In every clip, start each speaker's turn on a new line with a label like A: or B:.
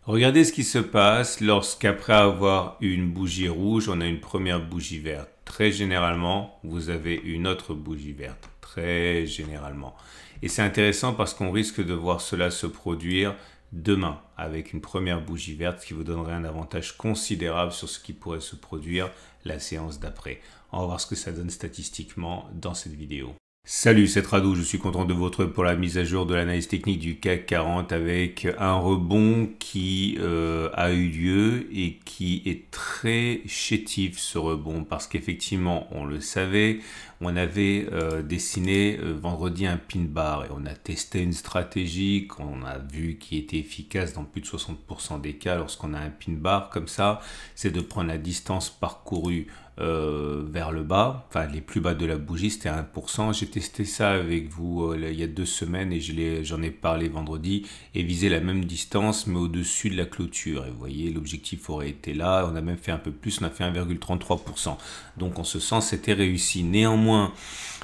A: Regardez ce qui se passe lorsqu'après avoir une bougie rouge, on a une première bougie verte. Très généralement, vous avez une autre bougie verte. Très généralement. Et c'est intéressant parce qu'on risque de voir cela se produire demain avec une première bougie verte, ce qui vous donnerait un avantage considérable sur ce qui pourrait se produire la séance d'après. On va voir ce que ça donne statistiquement dans cette vidéo. Salut, c'est Radou, je suis content de vous retrouver pour la mise à jour de l'analyse technique du CAC 40 avec un rebond qui a eu lieu et qui est très chétif ce rebond parce qu'effectivement, on le savait, on avait dessiné vendredi un pin bar et on a testé une stratégie qu'on a vu qui était efficace dans plus de 60% des cas lorsqu'on a un pin bar comme ça, c'est de prendre la distance parcourue vers le bas, enfin les plus bas de la bougie, c'était 1%. J'ai testé ça avec vous il y a 2 semaines et j'en ai parlé vendredi et visé la même distance mais au-dessus de la clôture. Et vous voyez, l'objectif aurait été là, on a même fait un peu plus, on a fait 1,33%. Donc en ce sens, c'était réussi. Néanmoins,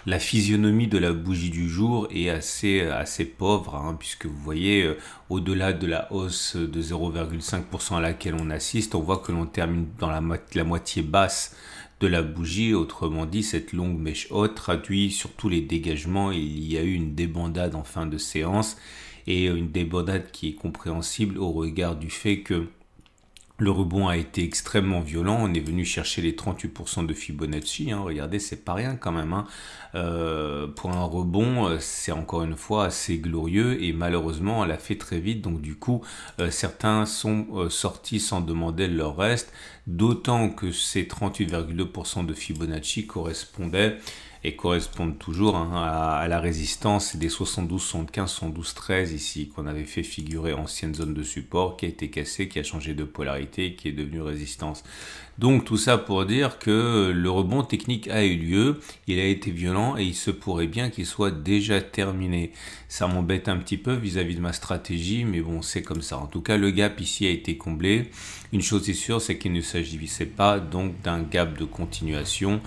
A: la physionomie de la bougie du jour est assez pauvre, hein, puisque vous voyez, au-delà de la hausse de 0,5% à laquelle on assiste, on voit que l'on termine dans la moitié basse de la bougie. Autrement dit, cette longue mèche haute traduit sur tous les dégagements. Il y a eu une débandade en fin de séance et une débandade qui est compréhensible au regard du fait que le rebond a été extrêmement violent. On est venu chercher les 38% de Fibonacci. Hein. Regardez, c'est pas rien quand même. Hein. Pour un rebond, c'est encore une fois assez glorieux et malheureusement, elle a fait très vite. Donc du coup, certains sont sortis sans demander leur reste. D'autant que ces 38,2% de Fibonacci correspondaient et correspondent toujours à la résistance des 72, 75, 72, 13 ici qu'on avait fait figurer ancienne zone de support qui a été cassée, qui a changé de polarité, qui est devenue résistance. Donc tout ça pour dire que le rebond technique a eu lieu, il a été violent et il se pourrait bien qu'il soit déjà terminé. Ça m'embête un petit peu vis-à-vis de ma stratégie, mais bon, c'est comme ça. En tout cas, le gap ici a été comblé. Une chose est sûre, c'est qu'il ne s'agissait pas donc d'un gap de continuation,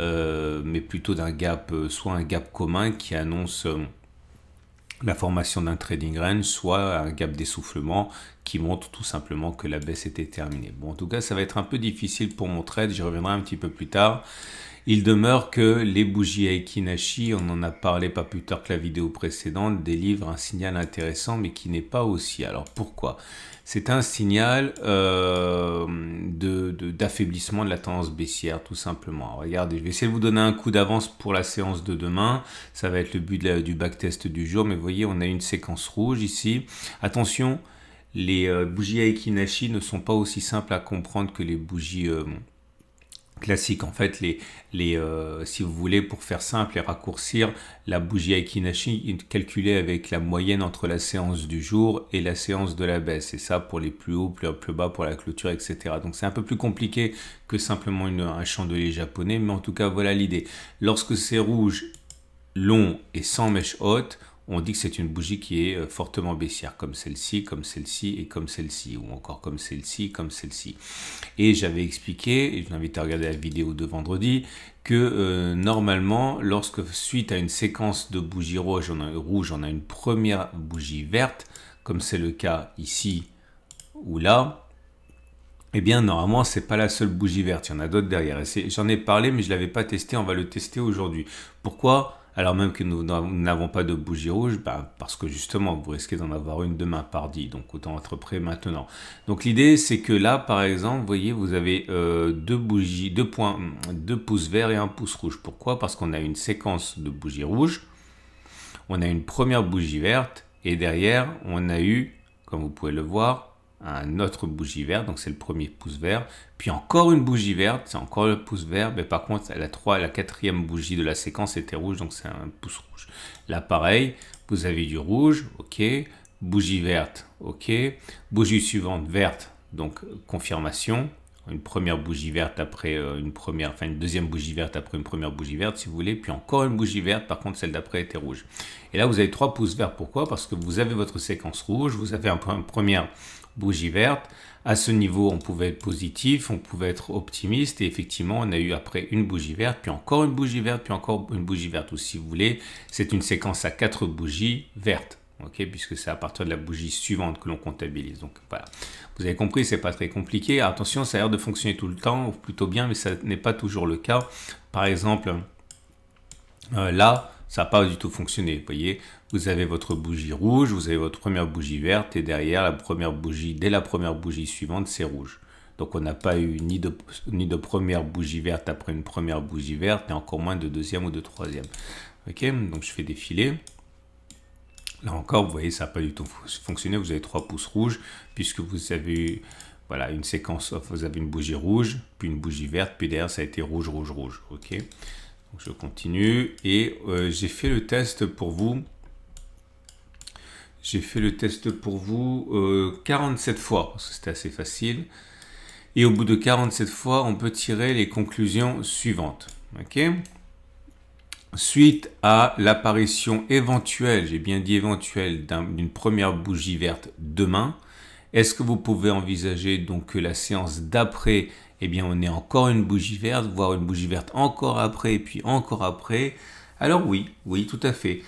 A: mais plutôt d'un gap, soit un gap commun qui annonce la formation d'un trading range, soit un gap d'essoufflement qui montre tout simplement que la baisse était terminée. Bon, en tout cas, ça va être un peu difficile pour mon trade, j'y reviendrai un petit peu plus tard. Il demeure que les bougies Aiki Nashi, on en a parlé pas plus tard que la vidéo précédente, délivrent un signal intéressant mais qui n'est pas haussier. Alors pourquoi? C'est un signal d'affaiblissement de la tendance baissière tout simplement. Alors, regardez, je vais essayer de vous donner un coup d'avance pour la séance de demain. Ça va être le but du backtest du jour. Mais vous voyez, on a une séquence rouge ici. Attention, les bougies Aiki Nashi ne sont pas aussi simples à comprendre que les bougies classique. En fait, si vous voulez, pour faire simple et raccourcir, la bougie Aiki Nashi est calculée avec la moyenne entre la séance du jour et la séance de la baisse. Et ça, pour les plus hauts, plus bas, pour la clôture, etc. Donc, c'est un peu plus compliqué que simplement un chandelier japonais. Mais en tout cas, voilà l'idée. Lorsque c'est rouge, long et sans mèche haute, on dit que c'est une bougie qui est fortement baissière, comme celle-ci et comme celle-ci, ou encore comme celle-ci, comme celle-ci. Et j'avais expliqué, et je vous invite à regarder la vidéo de vendredi, que normalement, lorsque suite à une séquence de bougies rouges, on a une première bougie verte, comme c'est le cas ici ou là, eh bien, normalement, c'est pas la seule bougie verte, il y en a d'autres derrière. J'en ai parlé, mais je l'avais pas testé, on va le tester aujourd'hui. Pourquoi ? Alors même que nous n'avons pas de bougie rouge, parce que justement, vous risquez d'en avoir une demain mardi, donc autant être prêt maintenant. Donc l'idée, c'est que là, par exemple, vous voyez, vous avez deux bougies, deux pouces verts et un pouce rouge. Pourquoi? Parce qu'on a une séquence de bougies rouges, on a une première bougie verte, et derrière, on a eu, comme vous pouvez le voir, un autre bougie verte, donc c'est le premier pouce vert, puis encore une bougie verte, c'est encore le pouce vert, mais par contre la quatrième bougie de la séquence était rouge, donc c'est un pouce rouge. Là pareil, vous avez du rouge, ok, bougie verte, ok, bougie suivante verte, donc confirmation, une première bougie verte après une deuxième bougie verte après une première bougie verte si vous voulez, puis encore une bougie verte, par contre celle d'après était rouge. Et là vous avez 3 pouces verts, pourquoi? Parce que vous avez votre séquence rouge, vous avez une première bougie verte, à ce niveau on pouvait être positif, on pouvait être optimiste et effectivement on a eu après une bougie verte, puis encore une bougie verte, puis encore une bougie verte, ou si vous voulez, c'est une séquence à 4 bougies vertes. ok, puisque c'est à partir de la bougie suivante que l'on comptabilise. Donc voilà, vous avez compris, c'est pas très compliqué. Attention, ça a l'air de fonctionner tout le temps, ou plutôt bien, mais ça n'est pas toujours le cas. Par exemple, là, ça n'a pas du tout fonctionné. Vous voyez, vous avez votre bougie rouge, vous avez votre première bougie verte, et derrière la première bougie, dès la première bougie suivante, c'est rouge. Donc on n'a pas eu ni de première bougie verte après une première bougie verte, et encore moins de deuxième ou de troisième. Ok, donc je fais défiler. Là encore, vous voyez, ça n'a pas du tout fonctionné. Vous avez 3 pouces rouges, puisque vous avez eu, voilà, une séquence, vous avez une bougie rouge, puis une bougie verte, puis derrière ça a été rouge, rouge, rouge. Ok, donc je continue, et j'ai fait le test pour vous. J'ai fait le test pour vous 47 fois, parce que c'était assez facile. Et au bout de 47 fois, on peut tirer les conclusions suivantes. Ok ? Suite à l'apparition éventuelle, j'ai bien dit éventuelle, d'une première bougie verte demain, est-ce que vous pouvez envisager donc que la séance d'après, eh bien on ait encore une bougie verte, voire une bougie verte encore après, et puis encore après? Alors oui, oui, tout à fait.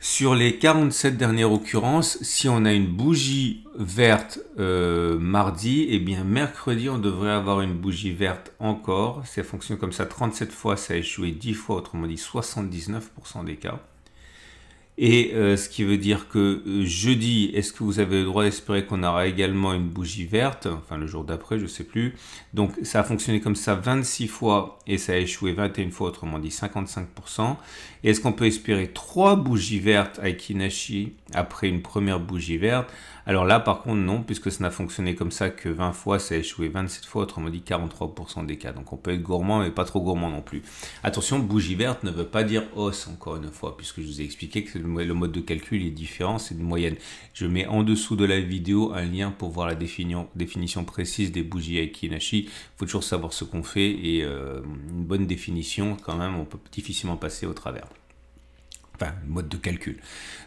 A: Sur les 47 dernières occurrences, si on a une bougie verte mardi, eh bien mercredi, on devrait avoir une bougie verte encore. Ça fonctionne comme ça 37 fois, ça a échoué 10 fois, autrement dit 79% des cas. Et ce qui veut dire que jeudi, est-ce que vous avez le droit d'espérer qu'on aura également une bougie verte? Enfin, le jour d'après, je ne sais plus. Donc, ça a fonctionné comme ça 26 fois et ça a échoué 21 fois, autrement dit 55%. Et est-ce qu'on peut espérer 3 bougies vertes à Ekinashi après une première bougie verte? Alors là, par contre, non, puisque ça n'a fonctionné comme ça que 20 fois, ça a échoué 27 fois, autrement dit 43% des cas. Donc, on peut être gourmand, mais pas trop gourmand non plus. Attention, bougie verte ne veut pas dire hausse, encore une fois, puisque je vous ai expliqué que le mode de calcul est différent, c'est une moyenne. Je mets en dessous de la vidéo un lien pour voir la définition précise des bougies Ekinashi. Il faut toujours savoir ce qu'on fait et une bonne définition, quand même, on peut difficilement passer au travers. Enfin, mode de calcul.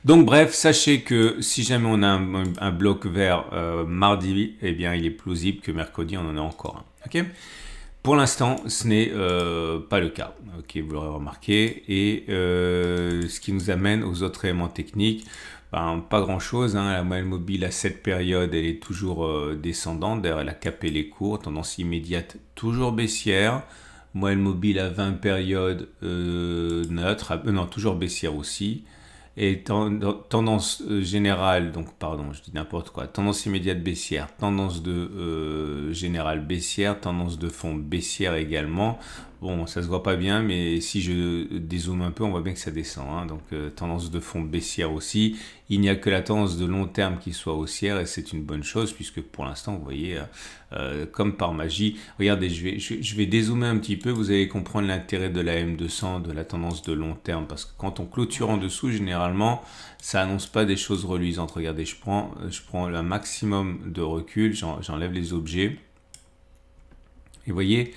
A: Donc bref, sachez que si jamais on a un bloc vert mardi, eh bien il est plausible que mercredi on en a encore un. Ok ? Pour l'instant, ce n'est pas le cas. Ok, vous l'aurez remarqué. Et ce qui nous amène aux autres éléments techniques. Ben, pas grand chose. Hein. La moyenne mobile à cette période, elle est toujours descendante. D'ailleurs, elle a capé les cours. Tendance immédiate toujours baissière. Moyenne mobile à 20 périodes neutre, non, toujours baissière aussi. Et tendance générale, donc pardon, je dis n'importe quoi, tendance immédiate baissière, tendance de générale baissière, tendance de fond baissière également. Bon, ça se voit pas bien, mais si je dézoome un peu, on voit bien que ça descend. Hein. Donc tendance de fond baissière aussi. Il n'y a que la tendance de long terme qui soit haussière et c'est une bonne chose puisque pour l'instant, vous voyez, comme par magie. Regardez, je vais dézoomer un petit peu. Vous allez comprendre l'intérêt de la M200, de la tendance de long terme parce que quand on clôture en dessous, généralement, ça annonce pas des choses reluisantes. Regardez, je prends le maximum de recul, j'enlève les objets. Et vous voyez,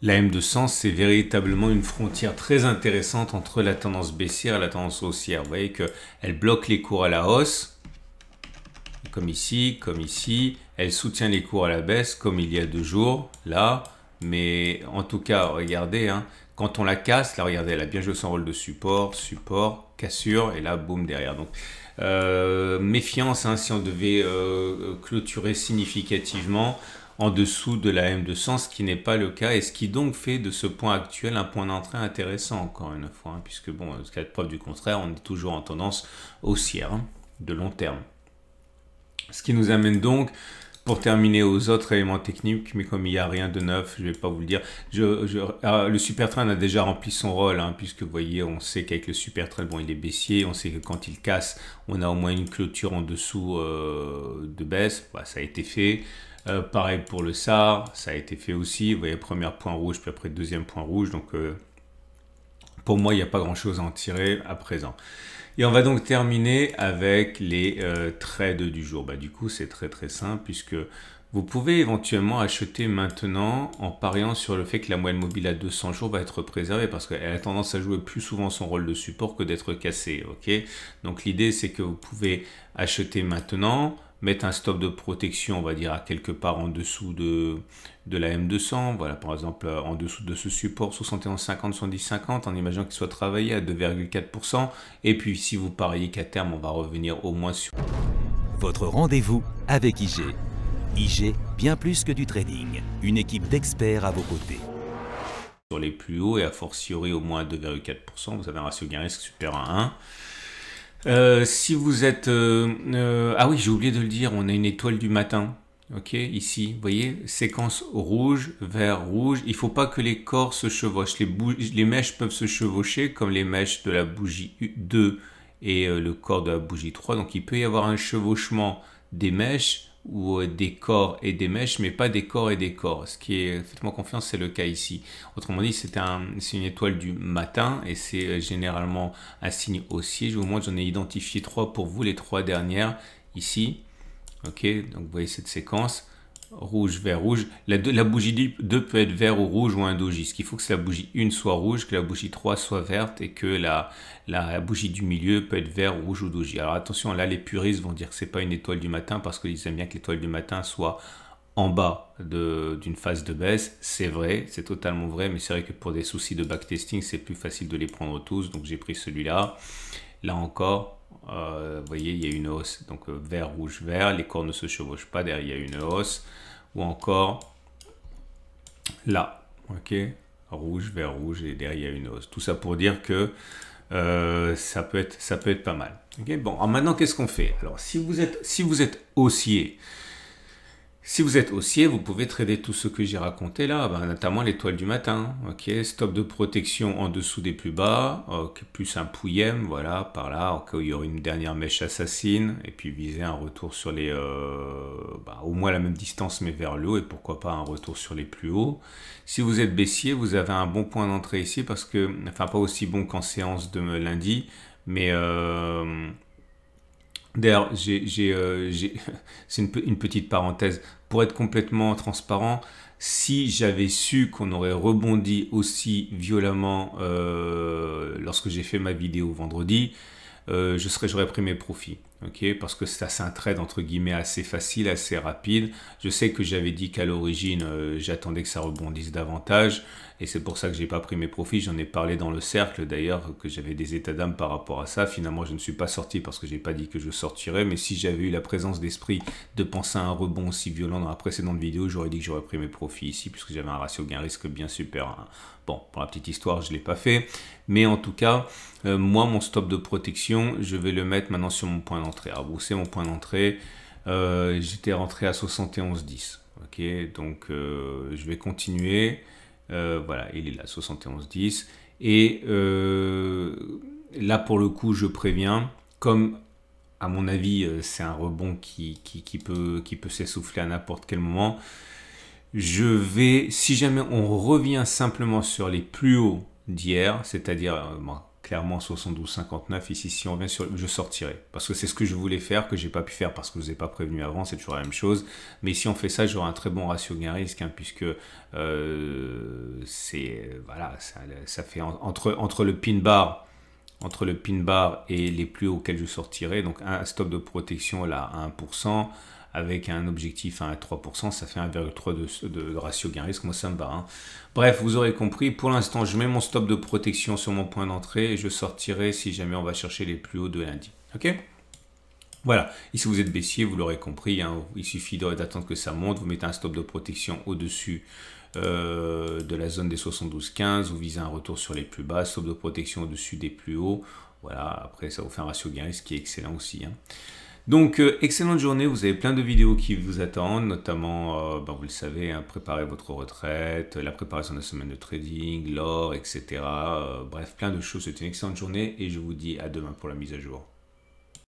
A: la M200, c'est véritablement une frontière très intéressante entre la tendance baissière et la tendance haussière. Vous voyez qu'elle bloque les cours à la hausse, comme ici, comme ici. Elle soutient les cours à la baisse, comme il y a 2 jours, là. Mais en tout cas, regardez, hein, quand on la casse, là, regardez, elle a bien joué son rôle de support, cassure, et là, boum, derrière. Donc, méfiance, hein, si on devait clôturer significativement en dessous de la M200, ce qui n'est pas le cas et ce qui donc fait de ce point actuel un point d'entrée intéressant encore une fois, hein, puisque bon, jusqu'à preuve du contraire, on est toujours en tendance haussière, hein, de long terme. Ce qui nous amène donc, pour terminer, aux autres éléments techniques, mais comme il n'y a rien de neuf, je ne vais pas vous le dire. Le super trend a déjà rempli son rôle, hein, puisque vous voyez, on sait qu'avec le super trend, bon, il est baissier, on sait que quand il casse, on a au moins une clôture en dessous de baisse, bah, ça a été fait. Pareil pour le SAR, ça a été fait aussi. Vous voyez, premier point rouge, puis après deuxième point rouge. Donc, pour moi, il n'y a pas grand-chose à en tirer à présent. Et on va donc terminer avec les trades du jour. Bah, du coup, c'est très très simple puisque vous pouvez éventuellement acheter maintenant en pariant sur le fait que la moyenne mobile à 200 jours va être préservée parce qu'elle a tendance à jouer plus souvent son rôle de support que d'être cassée. Okay, donc l'idée, c'est que vous pouvez acheter maintenant. mettre un stop de protection, on va dire à quelque part en dessous de la M200, voilà, par exemple en dessous de ce support 71,50, 70,50, en imaginant qu'il soit travaillé à 2,4%, et puis si vous pariez qu'à terme on va revenir au moins sur
B: votre rendez-vous avec IG. IG, bien plus que du trading, une équipe d'experts à vos côtés.
A: Sur les plus hauts et a fortiori au moins à 2,4%, vous avez un ratio gain-risque supérieur à 1. Si vous êtes... ah oui, j'ai oublié de le dire, on a une étoile du matin. Ok, ici, vous voyez, séquence rouge, vert, rouge. Il ne faut pas que les corps se chevauchent. Les mèches peuvent se chevaucher comme les mèches de la bougie 2 et le corps de la bougie 3. Donc il peut y avoir un chevauchement des mèches ou des corps et des mèches, mais pas des corps et des corps. Ce qui est, faites-moi confiance, c'est le cas ici. Autrement dit, c'est une étoile du matin et c'est généralement un signe haussier. Je vous montre, j'en ai identifié 3 pour vous, les 3 dernières ici. Ok, donc vous voyez cette séquence. Rouge, vert, rouge. La bougie 2 peut être vert ou rouge ou un doji. Ce qu'il faut que la bougie 1 soit rouge, que la bougie 3 soit verte et que la bougie du milieu peut être vert, rouge ou doji. Alors attention, là les puristes vont dire que c'est pas une étoile du matin parce qu'ils aiment bien que l'étoile du matin soit en bas d'une phase de baisse. C'est vrai, c'est totalement vrai, mais c'est vrai que pour des soucis de backtesting, c'est plus facile de les prendre tous. Donc j'ai pris celui-là. Là encore, vous voyez, il y a une hausse. Donc vert, rouge, vert. Les corps ne se chevauchent pas. Derrière, il y a une hausse. Ou encore là, ok, rouge, vert, rouge. Et derrière, il y a une hausse. Tout ça pour dire que ça peut être pas mal. Okay, bon, alors maintenant, qu'est-ce qu'on fait? Alors, si vous êtes haussier, vous pouvez trader tout ce que j'ai raconté là, notamment l'étoile du matin. Ok, stop de protection en dessous des plus bas, plus un pouillem, voilà, par là, au cas où il y aurait une dernière mèche assassine, et puis viser un retour sur les, au moins la même distance mais vers le haut, et pourquoi pas un retour sur les plus hauts. Si vous êtes baissier, vous avez un bon point d'entrée ici, parce que, enfin pas aussi bon qu'en séance de lundi, mais... D'ailleurs, c'est une petite parenthèse. Pour être complètement transparent, si j'avais su qu'on aurait rebondi aussi violemment lorsque j'ai fait ma vidéo vendredi, j'aurais pris mes profits. Okay, parce que c'est un trade entre guillemets assez facile, assez rapide. Je sais que j'avais dit qu'à l'origine, j'attendais que ça rebondisse davantage. Et c'est pour ça que j'ai pas pris mes profits. J'en ai parlé dans le cercle d'ailleurs, que j'avais des états d'âme par rapport à ça. Finalement, je ne suis pas sorti parce que j'ai pas dit que je sortirais. Mais si j'avais eu la présence d'esprit de penser à un rebond aussi violent dans la précédente vidéo, j'aurais dit que j'aurais pris mes profits ici, puisque j'avais un ratio gain-risque bien supérieur. Bon, pour la petite histoire, je l'ai pas fait. Mais en tout cas, moi, mon stop de protection, je vais le mettre maintenant sur mon point d'entrée. Alors, vous, c'est mon point d'entrée. J'étais rentré à 71,10. Ok, donc je vais continuer. Voilà, il est là, 71,10. Et là, pour le coup, je préviens, comme à mon avis, c'est un rebond qui peut s'essouffler à n'importe quel moment, je vais, si jamais on revient simplement sur les plus hauts d'hier, c'est-à-dire clairement 72,59, ici si on revient sur, je sortirai, parce que c'est ce que je voulais faire, que j'ai pas pu faire parce que je vous ai pas prévenu avant, c'est toujours la même chose, mais si on fait ça, j'aurai un très bon ratio gain-risque, puisque c'est, voilà, ça fait entre le pin bar, et les plus hauts auxquels je sortirai, donc un stop de protection là à 1%, avec un objectif à 3%, ça fait 1,3 de ratio gain-risque, moi ça me va. Bref, vous aurez compris, pour l'instant je mets mon stop de protection sur mon point d'entrée et je sortirai si jamais on va chercher les plus hauts de lundi. Ok ? Voilà, ici vous êtes baissier, vous l'aurez compris, il suffit d'attendre que ça monte, vous mettez un stop de protection au-dessus de la zone des 72,15, vous visez un retour sur les plus bas, stop de protection au-dessus des plus hauts, voilà, après ça vous fait un ratio gain-risque qui est excellent aussi. Donc, excellente journée, vous avez plein de vidéos qui vous attendent, notamment, vous le savez, préparer votre retraite, la préparation de la semaine de trading, l'or, etc. Bref, plein de choses, c'est une excellente journée et je vous dis à demain pour la mise à jour.